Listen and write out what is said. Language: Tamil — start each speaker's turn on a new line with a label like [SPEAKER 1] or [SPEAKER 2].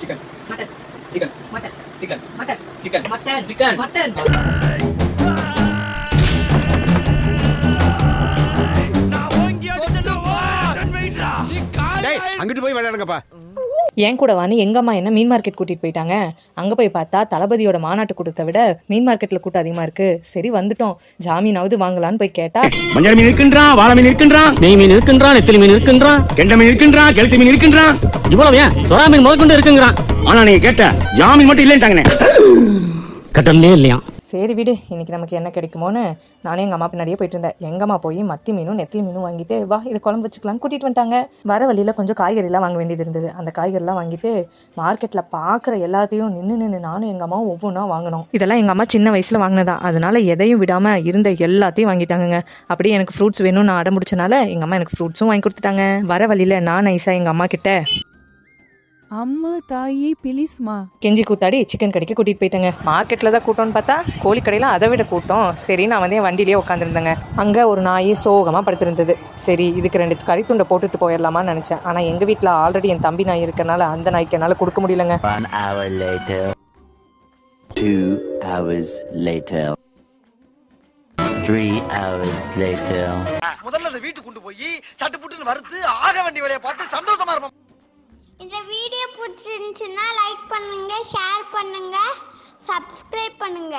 [SPEAKER 1] Chicken
[SPEAKER 2] mutton
[SPEAKER 1] chicken
[SPEAKER 2] mutton
[SPEAKER 1] chicken
[SPEAKER 2] mutton
[SPEAKER 1] chicken
[SPEAKER 2] mutton
[SPEAKER 1] chicken
[SPEAKER 2] mutton
[SPEAKER 3] அங்கிட்டு போய் விளையாடுங்கப்பா.
[SPEAKER 4] என் கூட வான்னு எங்க அம்மா என்ன மீன் மார்க்கெட் கூட்டிட்டு போயிட்டாங்க. அங்க போய் பார்த்தா தளபதியோட மாநாட்டு கூட்டத்தை விட மீன் மார்க்கெட்ல கூட்டம் அதிகமா இருக்கு. சரி வந்துட்டோம், ஜாமீனாவது வாங்கலான்னு போய் கேட்டா
[SPEAKER 3] மஞ்சள் மீன் இருக்கின்றான், வாழை மீன் இருக்கின்றான், நெய் மீன் இருக்கின்றான், நெத்திலி மீன் இருக்கின்றான், கெண்டை மீன் இருக்கின்றான், கெளுத்தி மீன் இருக்கின்றான், இவ்வளவு ஏன் சொரா மீன் முதற்கொண்டு இருக்குங்கிறான். ஆனா நீங்க கேட்ட ஜாமீன் மட்டும் இல்லைன்ட்டாங்கண்ணே. கட்டலே இல்லையா.
[SPEAKER 4] சரி விடு, இன்னைக்கு நமக்கு என்ன கிடைக்குமோன்னு நானே எங்கள் அம்மா பின்னாடியே போயிட்டு இருந்தேன். எங்கள் அம்மா போய் மத்தி மீனும் நெத்திலி மீனும் வாங்கிட்டு வா இது குழம்பு வச்சுக்கலான்னு கூட்டிகிட்டு வந்துட்டாங்க. வர வழியில் கொஞ்சம் காய்கறிலாம் வாங்க வேண்டியது இருந்தது. அந்த காய்கறிலாம் வாங்கிட்டு மார்க்கெட்டில் பார்க்குற எல்லாத்தையும் நின்று நானும் எங்கள் அம்மாவும் ஒவ்வொன்றா வாங்கினோம். இதெல்லாம் எங்கள் அம்மா சின்ன வயசில் வாங்கினதா, அதனால எதையும் விடாமல் இருந்த எல்லாத்தையும் வாங்கிட்டாங்க. அப்படியே எனக்கு ஃப்ரூட்ஸ் வேணும்னு நான் அடம் முடிச்சனால எங்கள் அம்மா எனக்கு ஃப்ரூட்ஸும் வாங்கி கொடுத்துட்டாங்க. வர வழியில் நான் நைஸாக எங்கள் அம்மா கிட்ட
[SPEAKER 5] அம்மா தாயே பிளீஸ்மா
[SPEAKER 4] கெஞ்சி கூத்தாடி சிக்கன் கடைக்கு கூட்டிகிட்டு போயிட்டேங்க. மார்க்கெட்டில் தான் கூட்டம்னு பார்த்தா கோழிக்கடையில் அதை விட கூட்டம். சரி நான் வந்து என் வண்டியிலே உட்காந்துருந்தேங்க. அங்கே ஒரு நாய் சோகமாக படுத்திருந்தது. சரி இதுக்கு 2 கறித்துண்டை போட்டுட்டு போயிடலாமான்னு நினச்சேன். ஆனால் எங்கள் வீட்டில் ஆல்ரெடி என் தம்பி நாய் இருக்கனால அந்த நாய்க்கு என்னால் கொடுக்க முடியலங்க.
[SPEAKER 6] 1 hour later. 2 hours later. 3 hours later.
[SPEAKER 7] முதல்ல அந்த வீட்டுக்கு கொண்டு போய் சட்டு புட்டுன்னு வறுத்து ஆக வேண்டிய வேலையை பார்த்து சந்தோஷமா இருப்போம்.
[SPEAKER 8] இந்த வீடியோ பிடிச்சிருந்துச்சுன்னா லைக் பண்ணுங்க, ஷேர் பண்ணுங்க, சப்ஸ்கிரைப் பண்ணுங்க.